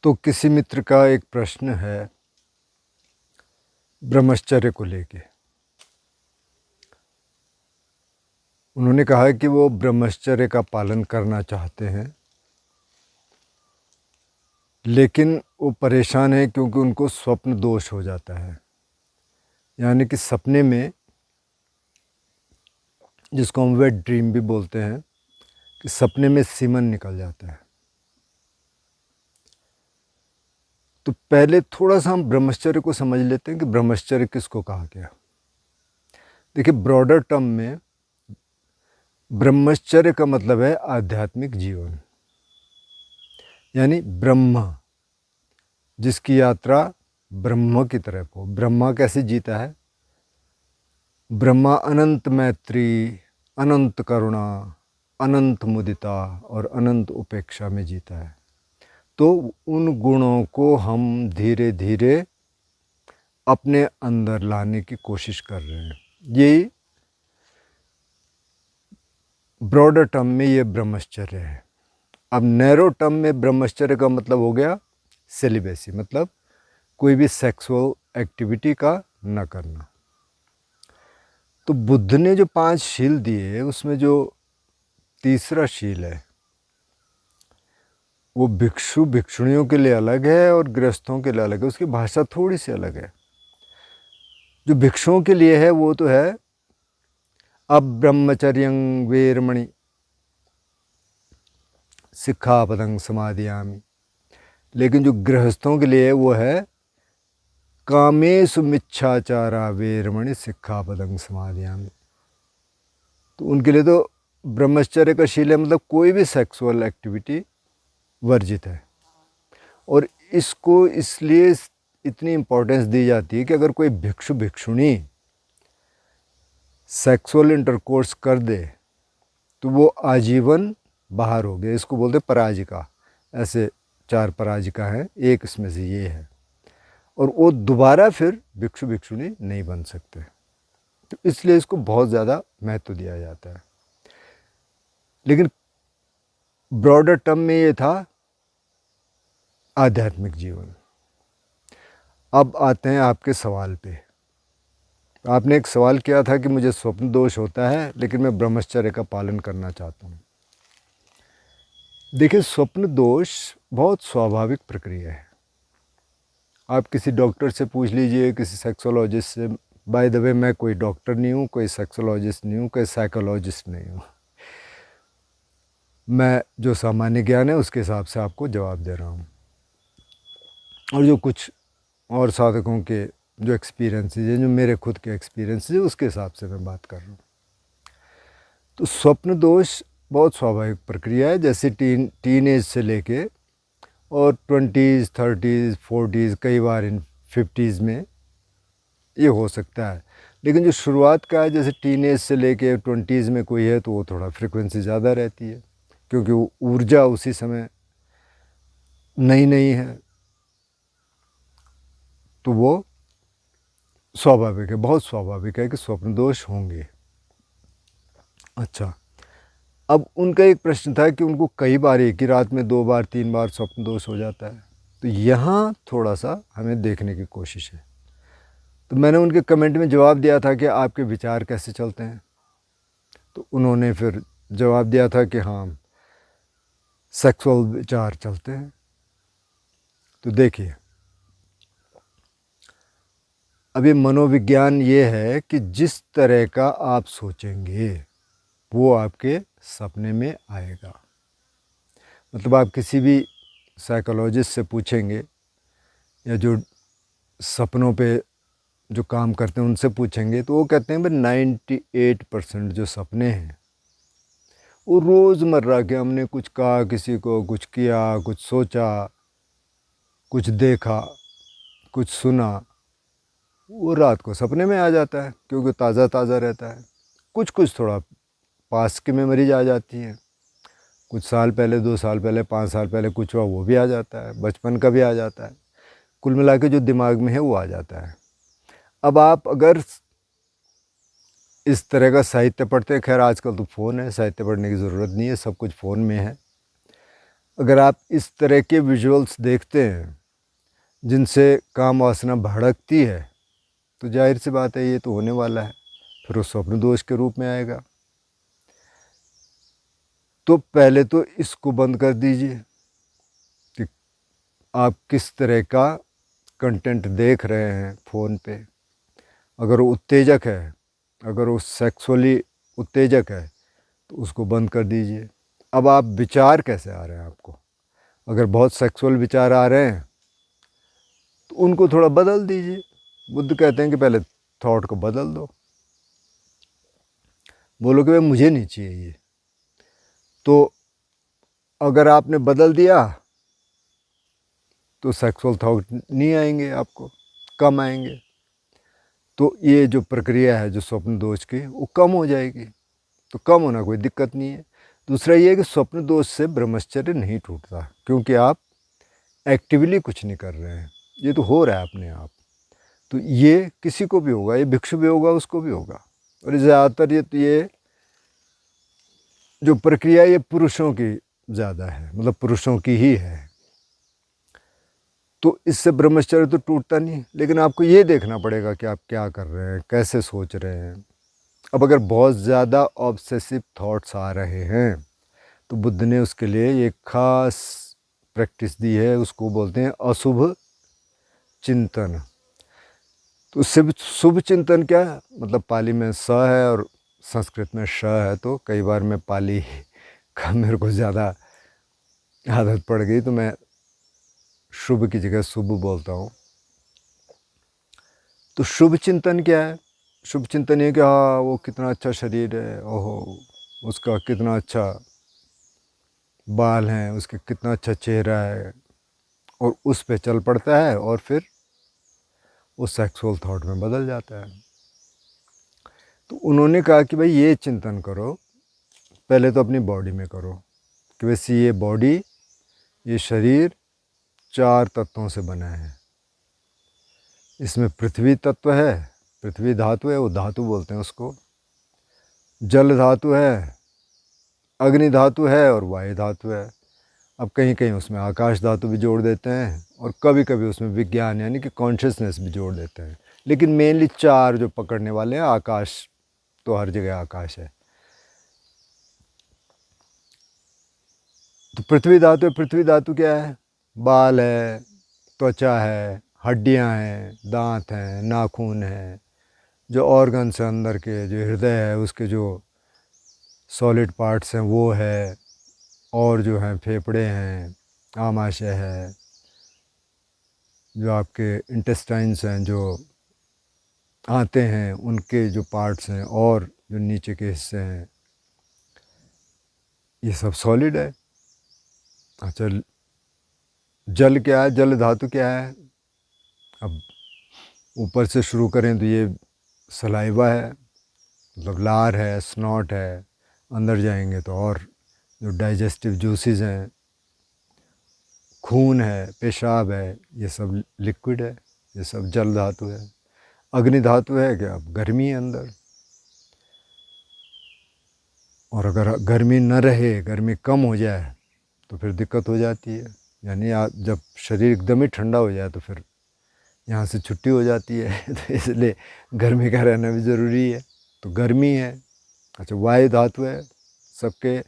तो किसी मित्र का एक प्रश्न है ब्रह्मचर्य को लेके। उन्होंने कहा है कि वो ब्रह्मचर्य का पालन करना चाहते हैं, लेकिन वो परेशान है क्योंकि उनको स्वप्न दोष हो जाता है। यानी कि सपने में, जिसको हम वेट ड्रीम भी बोलते हैं, कि सपने में सीमन निकल जाता है। तो पहले थोड़ा सा हम ब्रह्मचर्य को समझ लेते हैं कि ब्रह्मचर्य किसको कहा गया। देखिए, ब्रॉडर टर्म में ब्रह्मचर्य का मतलब है आध्यात्मिक जीवन, यानी ब्रह्म, जिसकी यात्रा ब्रह्म की तरफ हो। ब्रह्मा कैसे जीता है? ब्रह्मा अनंत मैत्री, अनंत करुणा, अनंत मुदिता और अनंत उपेक्षा में जीता है। तो उन गुणों को हम धीरे धीरे अपने अंदर लाने की कोशिश कर रहे हैं। यही ब्रॉडर टर्म में ये ब्रह्मचर्य है। अब नैरो टर्म में ब्रह्मचर्य का मतलब हो गया सेलिबेसी, मतलब कोई भी सेक्सुअल एक्टिविटी का न करना। तो बुद्ध ने जो 5 शील दिए, उसमें जो तीसरा शील है वो भिक्षु भिक्षुणियों के लिए अलग है और गृहस्थों के लिए अलग है। उसकी भाषा थोड़ी सी अलग है। जो भिक्षुओं के लिए है वो तो है अब्रह्मचर्यं वेरमणि सिक्खापदं समादियामि। लेकिन जो गृहस्थों के लिए वो है कामेषु मिच्छाचारा वेरमणि सिक्खापदं समादियामि। तो उनके लिए तो ब्रह्मचर्य का शील है, मतलब कोई भी सेक्सुअल एक्टिविटी वर्जित है। और इसको इसलिए इतनी इम्पोर्टेंस दी जाती है कि अगर कोई भिक्षु भिक्षुणी सेक्सुअल इंटरकोर्स कर दे तो वो आजीवन बाहर हो गए। इसको बोलते पराजिका। ऐसे 4 पराजिका हैं, एक इसमें से ये है। और वो दोबारा फिर भिक्षु भिक्षुणी नहीं बन सकते। तो इसलिए इसको बहुत ज़्यादा महत्व दिया जाता है। लेकिन ब्रॉडर टर्म में ये था आध्यात्मिक जीवन। अब आते हैं आपके सवाल पे। आपने एक सवाल किया था कि मुझे स्वप्न दोष होता है, लेकिन मैं ब्रह्मचर्य का पालन करना चाहता हूँ। देखिए, स्वप्न दोष बहुत स्वाभाविक प्रक्रिया है। आप किसी डॉक्टर से पूछ लीजिए, किसी सेक्सोलॉजिस्ट से। बाय द वे, मैं कोई डॉक्टर नहीं हूँ, कोई सेक्सोलॉजिस्ट नहीं हूँ, कोई साइकोलॉजिस्ट नहीं हूँ। मैं जो सामान्य ज्ञान है उसके हिसाब से आपको जवाब दे रहा हूँ, और जो कुछ और साधकों के जो एक्सपीरियंसेस हैं, जो मेरे खुद के एक्सपीरियंसेस हैं, उसके हिसाब से मैं बात कर रहा हूँ। तो स्वप्न दोष बहुत स्वाभाविक प्रक्रिया है। जैसे टीन एज से लेके और 20s, 30s, 40s, कई बार इन 50s में ये हो सकता है। लेकिन जो शुरुआत का है, जैसे टीन एज से लेके 20s में कोई है, तो वो थोड़ा फ्रिक्वेंसी ज़्यादा रहती है, क्योंकि वो ऊर्जा उसी समय नई नई है। तो वो स्वाभाविक है, बहुत स्वाभाविक है कि स्वप्न दोष होंगे। अच्छा, अब उनका एक प्रश्न था कि उनको कई बार, एक ही रात में 2 बार 3 बार स्वप्न दोष हो जाता है। तो यहाँ थोड़ा सा हमें देखने की कोशिश है। तो मैंने उनके कमेंट में जवाब दिया था कि आपके विचार कैसे चलते हैं। तो उन्होंने फिर जवाब दिया था कि हाँ, सेक्सुअल विचार चलते हैं। तो देखिए, अभी मनोविज्ञान ये है कि जिस तरह का आप सोचेंगे वो आपके सपने में आएगा। मतलब आप किसी भी साइकोलॉजिस्ट से पूछेंगे, या जो सपनों पे जो काम करते हैं उनसे पूछेंगे, तो वो कहते हैं भाई 98% जो सपने हैं वो रोज़मर्रा के, हमने कुछ कहा किसी को, कुछ किया, कुछ सोचा, कुछ देखा, कुछ सुना, वो रात को सपने में आ जाता है, क्योंकि ताज़ा ताज़ा रहता है। कुछ कुछ थोड़ा पास की मेमोरीज आ जाती हैं, कुछ साल पहले, 2 साल पहले, 5 साल पहले कुछ हुआ, वो भी आ जाता है, बचपन का भी आ जाता है। कुल मिला के जो दिमाग में है वो आ जाता है। अब आप अगर इस तरह का साहित्य पढ़ते हैं, खैर आजकल तो फ़ोन है, साहित्य पढ़ने की ज़रूरत नहीं है, सब कुछ फ़ोन में है। अगर आप इस तरह के विजुअल्स देखते हैं जिनसे काम वासना भड़कती है, तो जाहिर सी बात है ये तो होने वाला है, फिर वो स्वप्न दोष के रूप में आएगा। तो पहले तो इसको बंद कर दीजिए कि आप किस तरह का कंटेंट देख रहे हैं फ़ोन पे। अगर वो उत्तेजक है, अगर वो सेक्सुअली उत्तेजक है, तो उसको बंद कर दीजिए। अब आप विचार कैसे आ रहे हैं आपको, अगर बहुत सेक्सुअल विचार आ रहे हैं तो उनको थोड़ा बदल दीजिए। बुद्ध कहते हैं कि पहले थॉट को बदल दो, बोलो कि भाई मुझे नहीं चाहिए ये। तो अगर आपने बदल दिया तो सेक्सुअल थॉट नहीं आएंगे, आपको कम आएंगे। तो ये जो प्रक्रिया है जो स्वप्न दोष की, वो कम हो जाएगी। तो कम होना कोई दिक्कत नहीं है। दूसरा ये है कि स्वप्न दोष से ब्रह्मचर्य नहीं टूटता, क्योंकि आप एक्टिवली कुछ नहीं कर रहे हैं, ये तो हो रहा है अपने आप। तो ये किसी को भी होगा, ये भिक्षु भी होगा, उसको भी होगा। और ज़्यादातर ये जो प्रक्रिया ये पुरुषों की ज़्यादा है, मतलब पुरुषों की ही है। तो इससे ब्रह्मचर्य तो टूटता नहीं, लेकिन आपको ये देखना पड़ेगा कि आप क्या कर रहे हैं, कैसे सोच रहे हैं। अब अगर बहुत ज़्यादा ऑब्सेसिव थॉट्स आ रहे हैं तो बुद्ध ने उसके लिए एक खास प्रैक्टिस दी है, उसको बोलते हैं अशुभ चिंतन। तो शुभ चिंतन क्या है, मतलब पाली में स है और संस्कृत में श है, तो कई बार मैं पाली का मेरे को ज़्यादा आदत पड़ गई, तो मैं शुभ की जगह शुभ बोलता हूँ। तो शुभ चिंतन क्या है? शुभ चिंतन ये कि हाँ वो कितना अच्छा शरीर है, ओहो उसका कितना अच्छा बाल हैं, उसके कितना अच्छा चेहरा है, और उस पे चल पड़ता है और फिर वो सेक्सुअल थॉट में बदल जाता है। तो उन्होंने कहा कि भाई ये चिंतन करो, पहले तो अपनी बॉडी में करो कि वैसे ये बॉडी, ये शरीर 4 तत्वों से बना है। इसमें पृथ्वी तत्व है, पृथ्वी धातु है, वो धातु बोलते हैं उसको। जल धातु है, अग्नि धातु है और वायु धातु है। अब कहीं कहीं उसमें आकाश धातु भी जोड़ देते हैं, और कभी कभी उसमें विज्ञान यानी कि कॉन्शियसनेस भी जोड़ देते हैं। लेकिन मेनली 4 जो पकड़ने वाले हैं, आकाश तो हर जगह आकाश है। तो पृथ्वी धातु है, पृथ्वी धातु क्या है? बाल है, त्वचा है, हड्डियां हैं, दांत हैं, नाखून हैं, जो ऑर्गन्स हैं अंदर के, जो हृदय है उसके जो सॉलिड पार्ट्स हैं वो है, और जो हैं फेफड़े हैं, आमाशय है, जो आपके इंटेस्टाइन्स हैं, जो आते हैं उनके जो पार्ट्स हैं, और जो नीचे के हिस्से हैं, ये सब सॉलिड है। अच्छा, जल क्या है? जल धातु क्या है? अब ऊपर से शुरू करें तो ये सलाइवा है, मतलब लार है, स्नॉट है। अंदर जाएंगे तो और जो डाइजेस्टिव जूसेस हैं, खून है, पेशाब है, ये सब लिक्विड है, ये सब जल धातु है। अग्नि धातु है कि अब गर्मी है अंदर, और अगर गर्मी न रहे, गर्मी कम हो जाए तो फिर दिक्कत हो जाती है। यानी जब शरीर एकदम ही ठंडा हो जाए तो फिर यहाँ से छुट्टी हो जाती है। तो इसलिए गर्मी का रहना भी ज़रूरी है। तो गर्मी है। अच्छा, वायु धातु है, सबके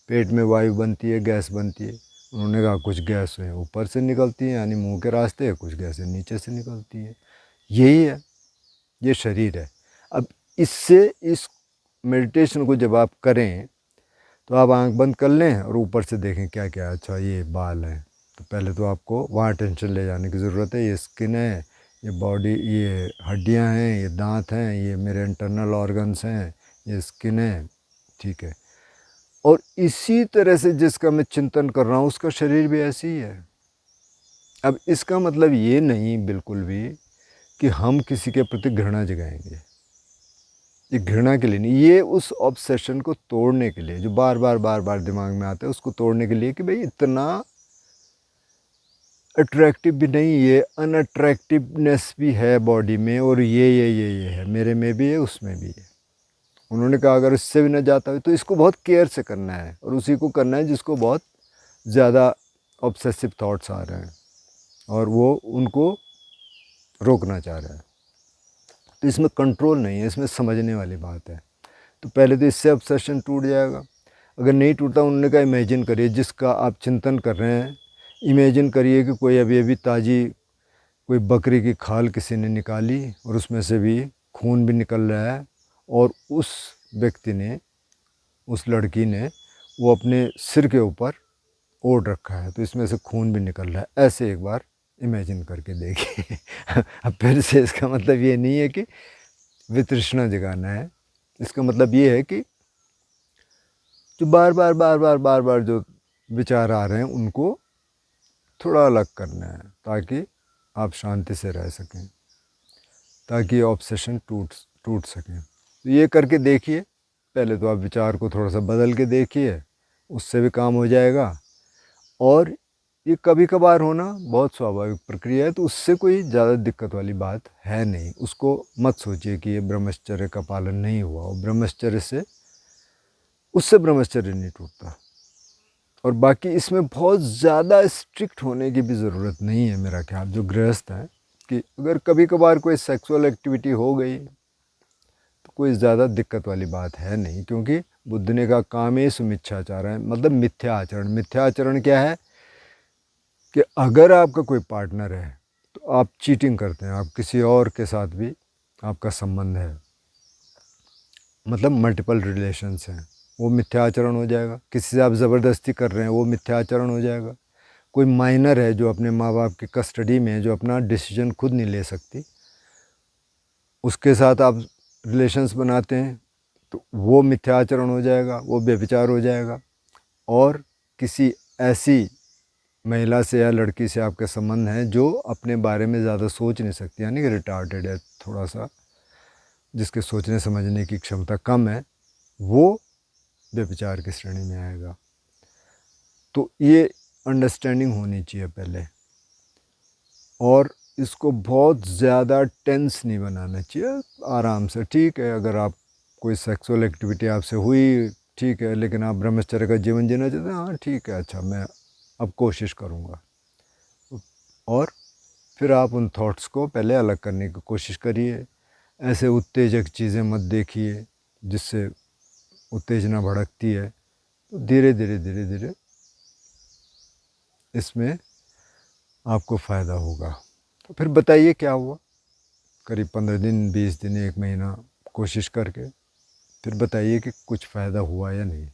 पेट में वायु बनती है, गैस बनती है। उन्होंने कहा कुछ गैस है ऊपर से निकलती है यानी मुंह के रास्ते, कुछ गैसें नीचे से निकलती है। यही है, ये शरीर है। अब इससे इस मेडिटेशन को जब आप करें तो आप आंख बंद कर लें और ऊपर से देखें क्या क्या। अच्छा, ये बाल हैं, तो पहले तो आपको वहाँ टेंशन ले जाने की ज़रूरत है। ये स्किन है, ये बॉडी, ये हड्डियाँ हैं, ये दांत हैं, ये मेरे इंटरनल ऑर्गन्स हैं, ये स्किन है, ठीक है। और इसी तरह से जिसका मैं चिंतन कर रहा हूँ उसका शरीर भी ऐसी ही है। अब इसका मतलब ये नहीं बिल्कुल भी कि हम किसी के प्रति घृणा जगाएंगे, ये घृणा के लिए नहीं, ये उस ऑब्सेशन को तोड़ने के लिए, जो बार बार दिमाग में आता है, उसको तोड़ने के लिए कि भाई इतना अट्रैक्टिव भी नहीं, ये अनअट्रैक्टिवनेस भी है बॉडी में, और ये है, मेरे में भी है, उसमें भी है। उन्होंने कहा अगर इससे भी न जाता हो तो इसको बहुत केयर से करना है, और उसी को करना है जिसको बहुत ज़्यादा ऑब्सेसिव थॉट्स आ रहे हैं और वो उनको रोकना चाह रहा है। तो इसमें कंट्रोल नहीं है, इसमें समझने वाली बात है। तो पहले तो इससे ऑब्सेशन टूट जाएगा। अगर नहीं टूटता, उन्होंने कहा इमेजिन करिए जिसका आप चिंतन कर रहे हैं, इमेजिन करिए कि कोई अभी अभी ताज़ी कोई बकरी की खाल किसी ने निकाली और उसमें से भी खून भी निकल रहा है, और उस व्यक्ति ने, उस लड़की ने वो अपने सिर के ऊपर ओढ़ रखा है, तो इसमें से खून भी निकल रहा है। ऐसे एक बार इमेजिन करके देखिए। अब फिर से इसका मतलब ये नहीं है कि वितृष्णा जगाना है, इसका मतलब ये है कि जो बार बार जो विचार आ रहे हैं उनको थोड़ा अलग करना है, ताकि आप शांति से रह सकें, ताकि ऑब्सेशन टूट सकें। तो ये करके देखिए। पहले तो आप विचार को थोड़ा सा बदल के देखिए, उससे भी काम हो जाएगा। और ये कभी कभार होना बहुत स्वाभाविक प्रक्रिया है, तो उससे कोई ज़्यादा दिक्कत वाली बात है नहीं। उसको मत सोचिए कि ये ब्रह्मचर्य का पालन नहीं हुआ, और ब्रह्मचर्य से उससे ब्रह्मचर्य नहीं टूटता। और बाकी इसमें बहुत ज़्यादा स्ट्रिक्ट होने की भी ज़रूरत नहीं है मेरा ख्याल, जो गृहस्थ है, कि अगर कभी कभार कोई सेक्सुअल एक्टिविटी हो गई तो कोई ज़्यादा दिक्कत वाली बात है नहीं, क्योंकि बुद्ध ने कहा कामेषु मिथ्याचार है, मतलब मिथ्या आचरण। मिथ्या आचरण क्या है कि अगर आपका कोई पार्टनर है तो आप चीटिंग करते हैं, आप किसी और के साथ भी आपका संबंध है, मतलब मल्टीपल रिलेशंस हैं, वो मिथ्याचरण हो जाएगा। किसी से आप ज़बरदस्ती कर रहे हैं, वो मिथ्याचरण हो जाएगा। कोई माइनर है जो अपने माँ बाप की कस्टडी में है, जो अपना डिसीजन खुद नहीं ले सकती, उसके साथ आप रिलेशंस बनाते हैं, तो वो मिथ्याचरण हो जाएगा, वो व्यभिचार हो जाएगा। और किसी ऐसी महिला से या लड़की से आपके संबंध हैं जो अपने बारे में ज़्यादा सोच नहीं सकती, यानी कि रिटार्टेड है थोड़ा सा, जिसके सोचने समझने की क्षमता कम है, वो व्यभिचार की श्रेणी में आएगा। तो ये अंडरस्टैंडिंग होनी चाहिए पहले, और इसको बहुत ज़्यादा टेंस नहीं बनाना चाहिए। आराम से, ठीक है, अगर आप कोई सेक्सुअल एक्टिविटी आपसे हुई, ठीक है, लेकिन आप ब्रह्मचर्य का जीवन जीना चाहते हैं, हाँ ठीक है, अच्छा मैं अब कोशिश करूँगा। और फिर आप उन थॉट्स को पहले अलग करने की कोशिश करिए। ऐसे उत्तेजक चीज़ें मत देखिए जिससे उत्तेजना भड़कती है। तो धीरे धीरे धीरे धीरे इसमें आपको फ़ायदा होगा। तो फिर बताइए क्या हुआ। करीब 15 दिन, 20 दिन, 1 महीना कोशिश करके फिर बताइए कि कुछ फ़ायदा हुआ या नहीं।